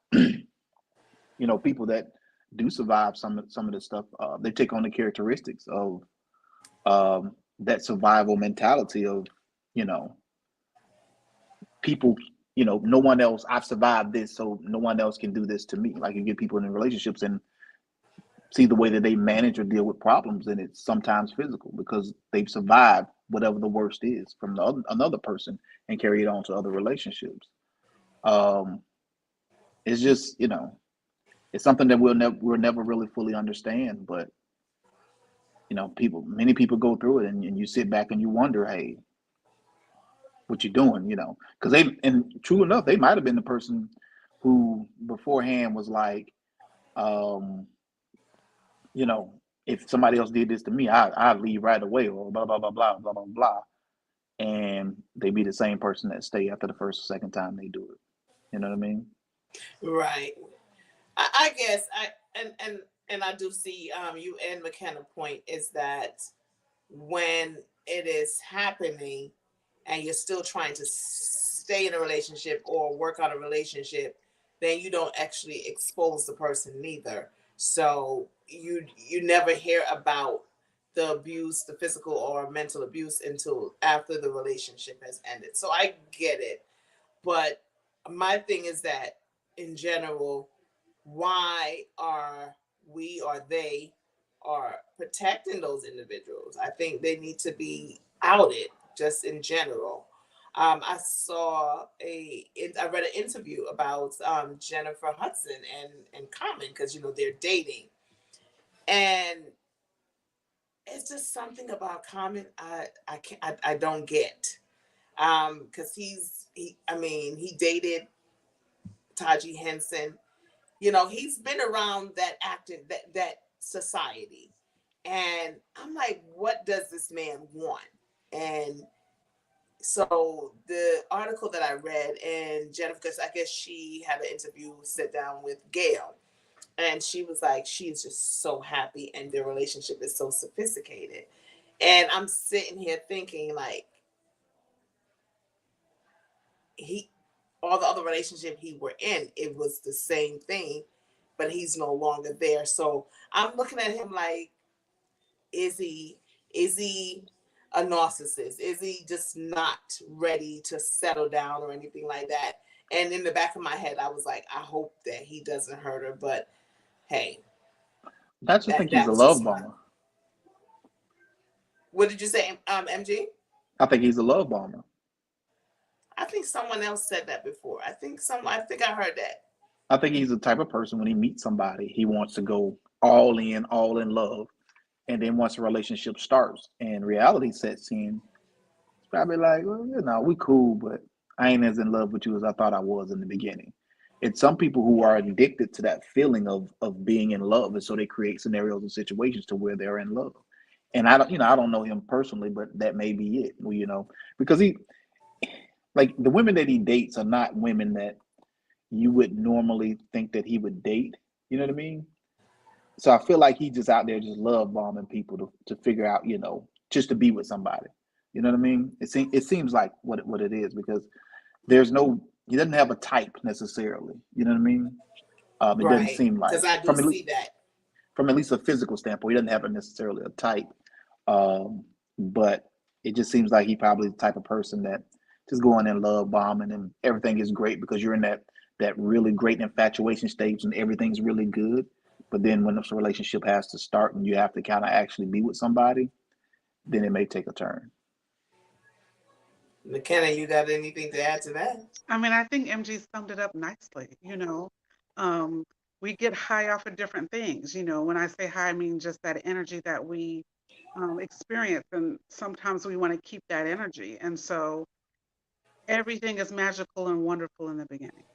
people that do survive some of this stuff, they take on the characteristics of that survival mentality of you know people. No one else. I've survived this, so no one else can do this to me. Like you get people in relationships and see the way that they manage or deal with problems, and it's sometimes physical because they've survived whatever the worst is from another person and carry it on to other relationships. Um, it's just it's something that we'll never really fully understand, but many people go through it, and you sit back and you wonder, hey, what you doing? Because and true enough, they might have been the person who beforehand was like, um, you know, if somebody else did this to me, I'd leave right away, or blah blah blah blah blah blah blah, and they be the same person that stay after the first or second time they do it. You know what I mean? Right. I guess and I do see you and McKenna point is that when it is happening and you're still trying to stay in a relationship or work on a relationship, then you don't actually expose the person neither. So you never hear about the abuse, the physical or mental abuse, until after the relationship has ended. So I get it. But my thing is that in general, why are we or they are protecting those individuals? I think they need to be outed just in general. I read an interview about Jennifer Hudson and Common, because they're dating, and it's just something about Common I don't get, because he dated Taji Henson. He's been around that active that society, and I'm like, what does this man want? And so the article that I read, and Jennifer, because I guess she had an interview, sit down with Gail, and she was like, she's just so happy, and their relationship is so sophisticated. And I'm sitting here thinking, like, all the other relationship he were in, it was the same thing, but he's no longer there. So I'm looking at him like, is he a narcissist? Is he just not ready to settle down or anything like that? And in the back of my head, I was like, I hope that he doesn't hurt her. But hey, I just think he's that a was just love my. bomber. What did you say, MG? I think he's a love bomber. I think someone else said that before. I think I heard that. I think he's the type of person when he meets somebody, he wants to go all in love. And then once a relationship starts and reality sets in, it's probably like, well, we cool, but I ain't as in love with you as I thought I was in the beginning. It's some people who are addicted to that feeling of being in love, and so they create scenarios and situations to where they're in love. And I don't, I don't know him personally, but that may be it. Well, because he, like, the women that he dates are not women that you would normally think that he would date. You know what I mean? So I feel like he's just out there just love bombing people to figure out, just to be with somebody. You know what I mean? It seems like what it is, because he doesn't have a type necessarily. You know what I mean? It doesn't Right. seem like Because I do see that. from at least a physical standpoint, he doesn't have necessarily a type. Um, but it just seems like he probably the type of person that just going in love bombing and everything is great because you're in that really great infatuation stage and everything's really good. But then when this relationship has to start and you have to kind of actually be with somebody, then it may take a turn. McKenna, you got anything to add to that? I mean, I think MG summed it up nicely. Um, we get high off of different things. When I say high, I mean just that energy that we experience, and sometimes we want to keep that energy. And so everything is magical and wonderful in the beginning.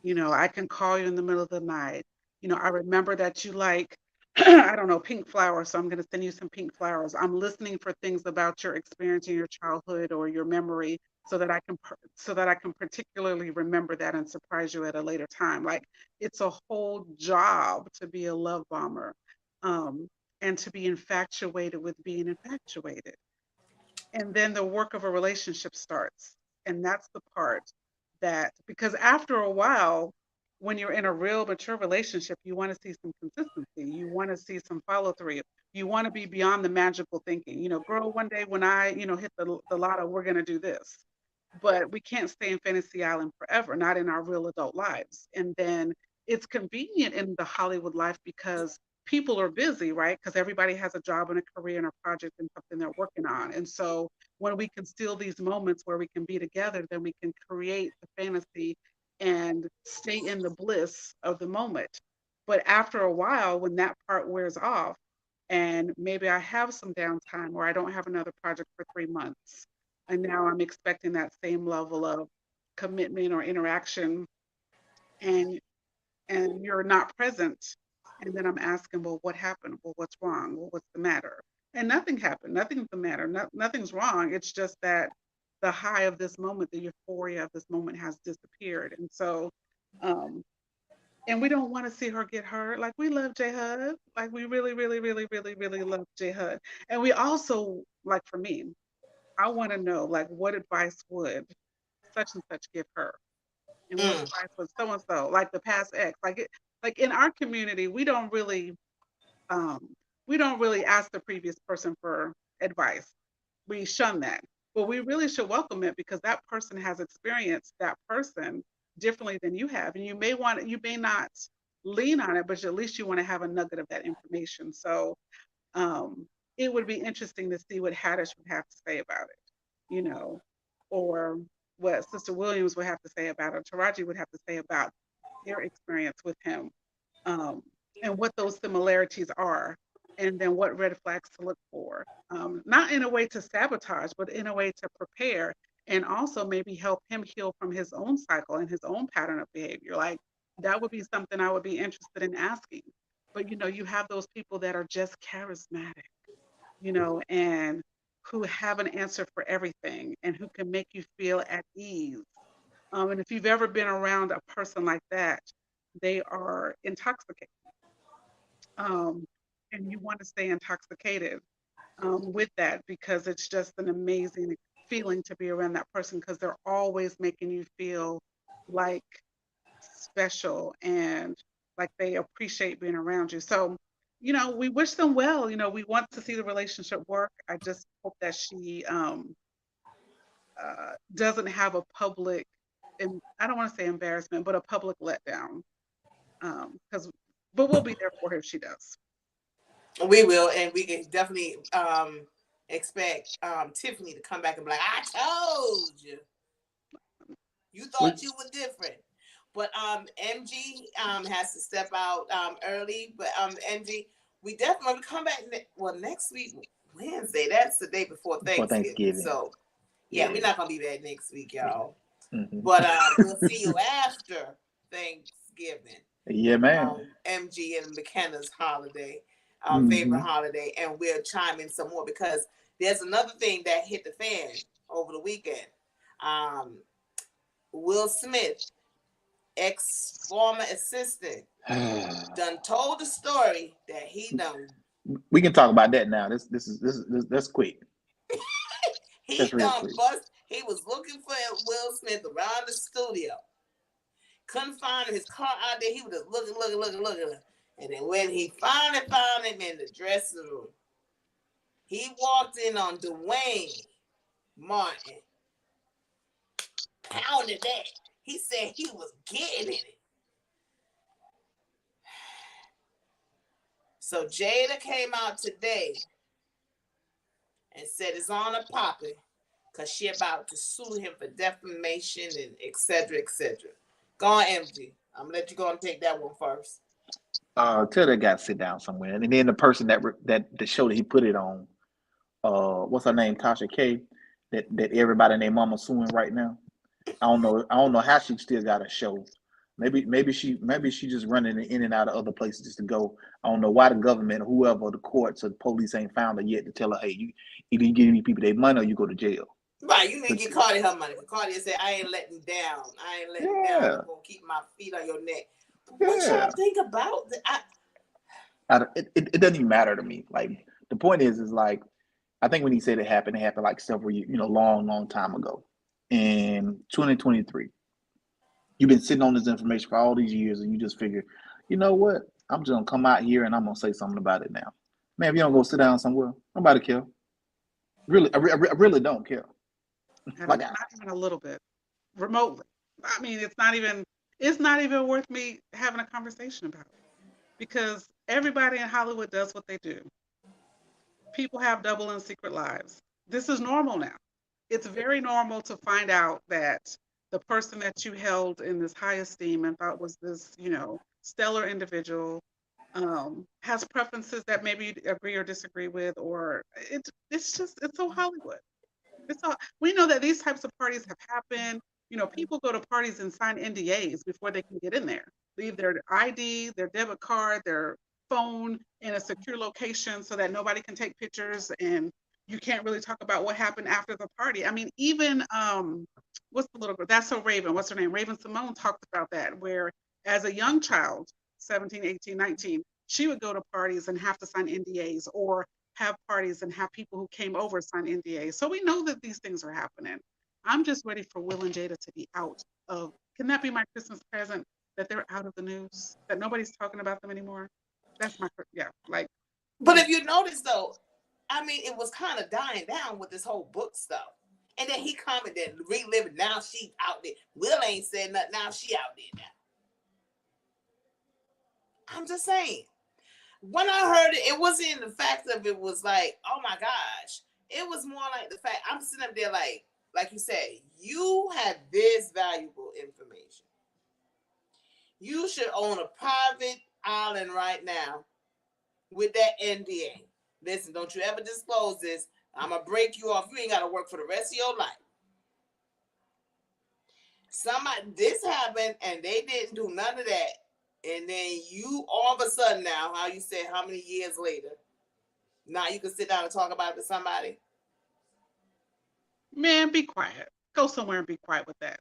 I can call you in the middle of the night. I remember that you like, I don't know, pink flowers, so I'm going to send you some pink flowers. I'm listening for things about your experience in your childhood or your memory, so that I can particularly remember that and surprise you at a later time. Like, it's a whole job to be a love bomber, um, and to be infatuated with being infatuated. And then the work of a relationship starts. And that's the part that, because after a while, when you're in a real mature relationship, you want to see some consistency. You want to see some follow through. You want to be beyond the magical thinking. Girl, one day when I, hit the lotto, we're going to do this. But we can't stay in Fantasy Island forever, not in our real adult lives. And then it's convenient in the Hollywood life because people are busy, right? Because everybody has a job and a career and a project and something they're working on. And so when we can steal these moments where we can be together, then we can create the fantasy and stay in the bliss of the moment. But after a while, when that part wears off, and maybe I have some downtime or I don't have another project for 3 months, and now I'm expecting that same level of commitment or interaction, and you're not present. And then I'm asking, well, what happened? Well, what's wrong? Well, what's the matter? And nothing happened. Nothing's the matter. Nothing's wrong. It's just that the high of this moment, the euphoria of this moment has disappeared. And so, um, and we don't want to see her get hurt. Like, we love J Hud. Like, we really, really, really, really, really love J Hud. And we also, like, for me, I want to know, like, what advice would such and such give her? And what Mm. advice would so and so, like the past ex? Like in our community, um, we don't really ask the previous person for advice. We shun that. But we really should welcome it because that person has experienced that person differently than you have. And you may not lean on it, but at least you want to have a nugget of that information. So um, it would be interesting to see what Haddish would have to say about it, or what Sister Williams would have to say about it, Taraji would have to say about their experience with him, um, and what those similarities are, and then what red flags to look for. Not in a way to sabotage, but in a way to prepare and also maybe help him heal from his own cycle and his own pattern of behavior. Like, that would be something I would be interested in asking. But you have those people that are just charismatic, and who have an answer for everything and who can make you feel at ease. And if you've ever been around a person like that, they are intoxicated. Um, and you want to stay intoxicated with that because it's just an amazing feeling to be around that person because they're always making you feel like special and like they appreciate being around you. So, we wish them well. We want to see the relationship work. I just hope that she doesn't have a public, and I don't want to say embarrassment, but a public letdown. Because, but we'll be there for her if she does. We will, and we can definitely expect Tiffany to come back and be like, I told you. You thought you were different. But MG has to step out early. But MG, we definitely come back next week, Wednesday. That's the day before Thanksgiving. So yeah, we're not gonna be back next week, y'all. Mm-hmm. But we'll see you after Thanksgiving. Yeah, man. MG and McKenna's holiday, favorite Hmm. holiday, and we'll chime in some more because there's another thing that hit the fan over the weekend. Um, Will Smith, ex former assistant, done told the story that he done We can talk about that now. This that's quick. he That's real done quick. bust. He was looking for Will Smith around the studio. Couldn't find him. His car out there. He was just looking. And then when he finally found him in the dressing room, he walked in on Dwayne Martin, pounded that. He said he was getting in it. So Jada came out today and said it's on a popping because she about to sue him for defamation and etc. etc. Go on, MG. I'm gonna let you go and take that one first. Tell that guy to sit down somewhere. And then the person that the show that he put it on, what's her name, Tasha K, that everybody and their mama suing right now. I don't know how she still got a show. Maybe she just running in and out of other places just to go. I don't know why the government, whoever, the courts or the police ain't found her yet to tell her, hey, you either you give these people their money or you go to jail. Right, you need But to get Cardi her money. Cardi said, I ain't letting down. I ain't letting down. yeah, I'm going to keep my feet on your neck. But what yeah. y'all think about that? It doesn't even matter to me. Like the point is like I think when he said it happened like several years, long time ago. In 2023, you've been sitting on this information for all these years, and you just figure, you know what? I'm just gonna come out here and I'm gonna say something about it now. Man, if you don't go sit down somewhere, nobody care. Really, I really don't care. Like, Not even a little bit, remotely. I mean, it's not even worth me having a conversation about it because everybody in Hollywood does what they do. People have double and secret lives. This is normal now. It's very normal to find out that the person that you held in this high esteem and thought was this, stellar individual has preferences that maybe you agree or disagree with, or it's so Hollywood. We know that these types of parties have happened. People go to parties and sign NDAs before they can get in there. Leave their ID, their debit card, their phone in a secure location so that nobody can take pictures and you can't really talk about what happened after the party. I mean, even what's the little girl? That's so Raven. What's her name? Raven Simone talked about that, where as a young child, 17, 18, 19, she would go to parties and have to sign NDAs or have parties and have people who came over sign NDAs. So we know that these things are happening. I'm just ready for Will and Jada to be out of. Can that be my Christmas present? That they're out of the news, that nobody's talking about them anymore. That's my like. But if you notice, though, I mean, it was kind of dying down with this whole book stuff. And then he commented, reliving, now she out there. Will ain't said nothing, now she out there now. I'm just saying. When I heard it, it wasn't the fact of it was like, oh my gosh. It was more like the fact I'm sitting up there like you said, you have this valuable information. You should own a private island right now with that NDA. Listen, don't you ever disclose this. I'm going to break you off. You ain't got to work for the rest of your life. This happened and they didn't do none of that. And then you all of a sudden now, how you said how many years later, now you can sit down and talk about it to somebody. Man, be quiet. Go somewhere and be quiet with that.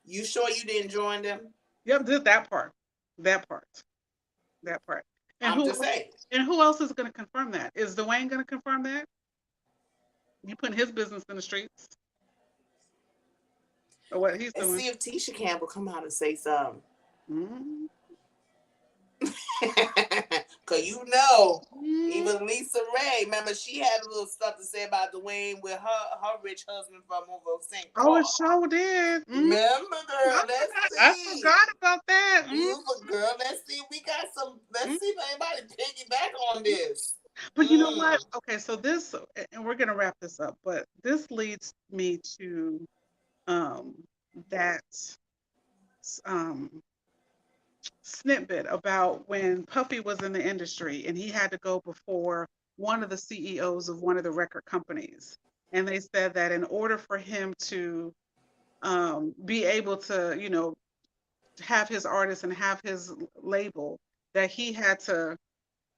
You sure you didn't join them? Yep, just that part. That part. That part. And I'm just saying. And who else is going to confirm that? Is Dwayne going to confirm that? You putting his business in the streets? Or what he's doing? And see if Tisha Campbell come out and say something. Mm-hmm. Cause even Lisa Ray, remember she had a little stuff to say about Dwayne with her rich husband from over St. Paul. Oh, it sure did. Mm-hmm. Remember, girl? I forgot about that. Girl, let's see. We got some. Let's see if anybody piggyback on this. But you know what? Okay, so this, and we're gonna wrap this up. But this leads me to that snippet about when Puffy was in the industry and he had to go before one of the CEOs of one of the record companies. And they said that in order for him to be able to, have his artist and have his label that he had to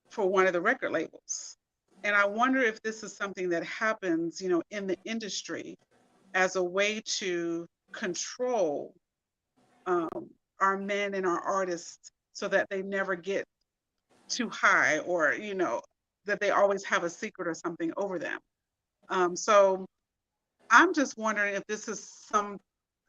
for one of the record labels. And I wonder if this is something that happens, in the industry as a way to control our men and our artists so that they never get too high or, that they always have a secret or something over them. So I'm just wondering if this is some,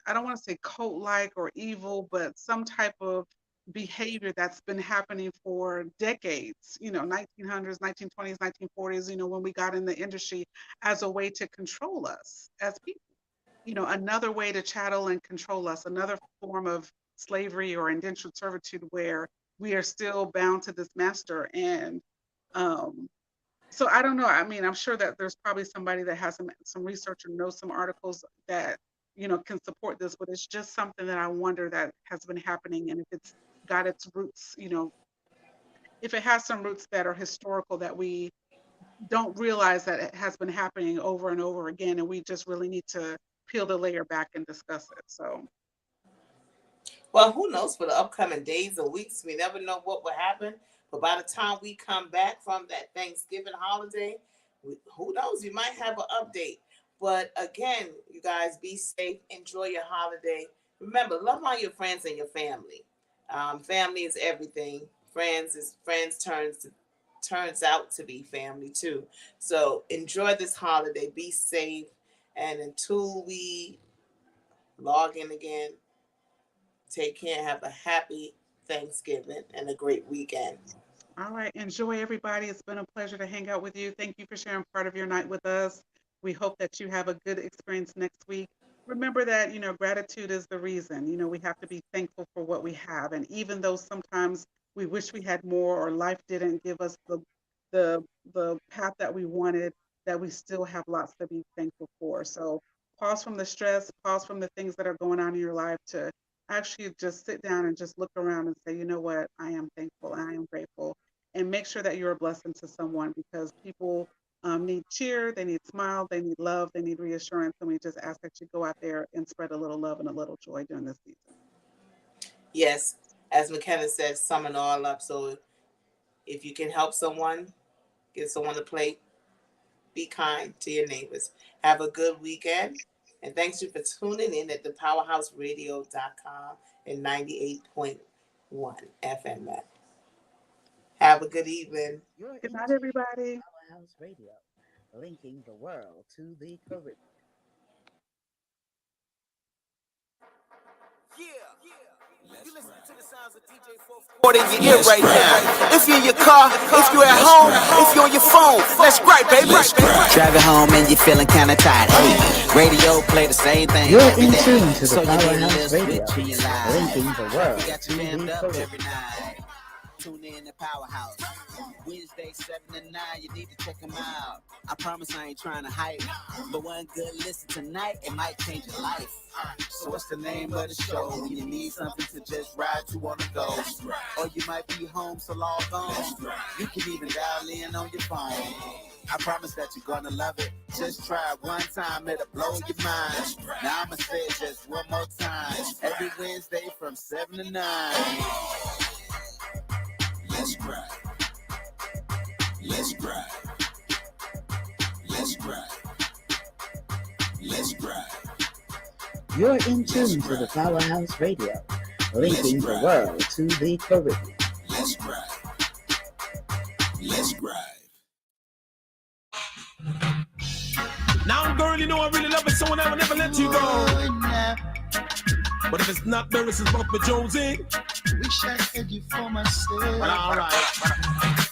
I don't want to say cult-like or evil, but some type of behavior that's been happening for decades, 1900s, 1920s, 1940s, when we got in the industry as a way to control us as people. Another way to chattel and control us, another form of slavery or indentured servitude where we are still bound to this master. And so I don't know. I mean, I'm sure that there's probably somebody that has some research or knows some articles that, can support this, but it's just something that I wonder that has been happening. And if it's got its roots, if it has some roots that are historical that we don't realize that it has been happening over and over again, and we just really need to peel the layer back and discuss it. So, well, who knows for the upcoming days or weeks? We never know what will happen. But by the time we come back from that Thanksgiving holiday, who knows? We might have an update. But again, you guys, be safe. Enjoy your holiday. Remember, love all your friends and your family. Family is everything. Friends turns out to be family too. So enjoy this holiday. Be safe. And until we log in again, take care. Have a happy Thanksgiving and a great weekend. All right. Enjoy, everybody. It's been a pleasure to hang out with you. Thank you for sharing part of your night with us. We hope that you have a good experience next week. Remember that, gratitude is the reason. We have to be thankful for what we have. And even though sometimes we wish we had more or life didn't give us the path that we wanted, that we still have lots to be thankful for. So pause from the stress, pause from the things that are going on in your life to actually just sit down and just look around and say, you know what, I am thankful, I am grateful. And make sure that you're a blessing to someone, because people need cheer, they need smile, they need love, they need reassurance. And we just ask that you go out there and spread a little love and a little joy during this season. Yes, as Mckenna said, sum it all up. So if you can help someone, give someone a plate, be kind to your neighbors. Have a good weekend. And thanks you for tuning in at thepowerhouseradio.com and 98.1 FM. Have a good evening. Good night, everybody. Powerhouse Radio, linking the world to the Caribbean. You listen to the sounds of DJ Fourth Quarter in your ear right now. If you're in your car, if you're at home, if you're on your phone, let's gripe, baby. Driving home and you're feeling kind of tired. Hey, radio play the same thing. You're every in day. tune to the So you need to Powerhouse listen Radio, to your live. linking the world We got to you jammed the up Caribbean. every night. Tune in to Powerhouse. Wednesday 7 to 9, you need to check them out. I promise I ain't trying to hype, but one good listen tonight, it might change your life. So what's the name of the show? When you need something to just ride to on the go, or you might be home, so log on. You can even dial in on your phone. I promise that you're gonna love it. Just try it one time, it'll blow your mind. Now I'ma say it just one more time. Every Wednesday from 7 to 9. Let's gripe. Let's gripe. Let's gripe. Let's gripe. You're in tune to the Powerhouse Radio, linking the world to the Caribbean. Let's gripe. Let's gripe. Now, girl, you know I really love it, so I will never let you go. But if it's not there, it's about my Jonesy. Wish I had you for myself. But all right.